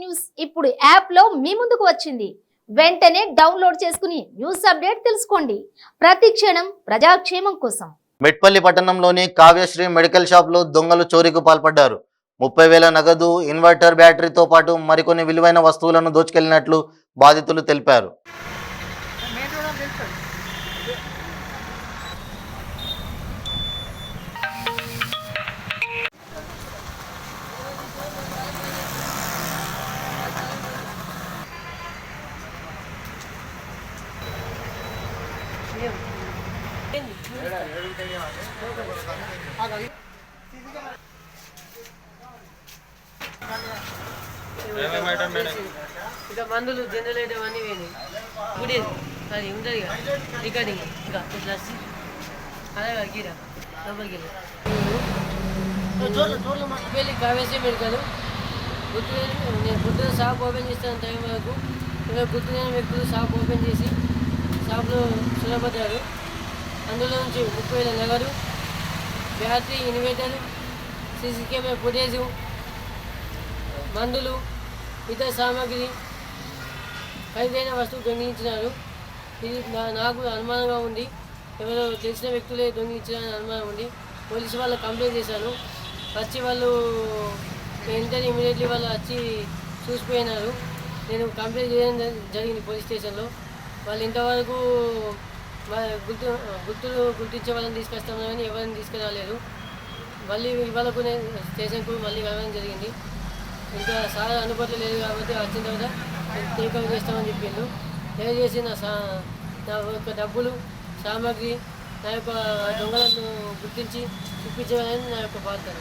News ఇప్పుడు app లో మీ ముందుకు వచ్చింది. వెంటనే డౌన్లోడ్ చేసుకుని న్యూస్ అప్డేట్ తెలుసుకోండి. ప్రతి క్షణం ప్రజాక్షేమం కోసం. మెట్పల్లి పట్టణంలోని కావ్యశ్రీ మెడికల్ షాప్లో దొంగలు చోరీకి పాల్పడ్డారు. 30,000 నగదు, ఇన్వర్టర్ బ్యాటరీతో పాటు మరికొన్ని విలువైన వస్తువులను దోచుకెళ్లినట్లు బాధితులు తెలిపారు. ఇక మందులు జనరేటర్ అన్నీ పోయినాయి. గుడి అది ఉంటుంది రికార్డింగ్ ఇంకా ఇట్లా అలాగే గీరా లోపలికి వెళ్ళి కావేశ్వరి మెడికల్ గుర్తు. నేను పొద్దున షాప్ ఓపెన్ చేస్తాను టైం వరకు. ఇంకా గుర్తులేని వ్యక్తులు షాప్ ఓపెన్ చేసి షాప్లో సులభపడ్డారు. అందులో నుంచి 30,000 నగదు, battery, inverter, CC camera footage, మందులు, ఇతర సామాగ్రి, ఖరీదైన వస్తువు దొంగిలించినారు. ఇది నాకు అనుమానంగా ఉంది. ఎవరో తెలిసిన వ్యక్తులే దొంగిలించారని అనుమానం ఉంది. పోలీసు వాళ్ళకి కంప్లైంట్ చేశాను. వచ్చి వాళ్ళు వెంటనే ఇమీడియట్లీ వాళ్ళు వచ్చి చూసిపోయినారు. నేను కంప్లైంట్ చేయడం జరిగింది పోలీస్ స్టేషన్లో. వాళ్ళు ఇంతవరకు గుర్తించే వాళ్ళని తీసుకొస్తామని కానీ ఎవరిని తీసుకురాలేదు. మళ్ళీ ఇవాళకు నేను స్టేషన్కు మళ్ళీ వెళ్ళడం జరిగింది. ఇంకా సార్ అందుబాటులో లేదు కాబట్టి వచ్చిన తర్వాత టేకప్ చేస్తామని చెప్పిండు. దయచేసి నా యొక్క డబ్బులు, సామాగ్రి, నా యొక్క దొంగలను గుర్తించి చూపించాలని నా యొక్క ప్రార్థన.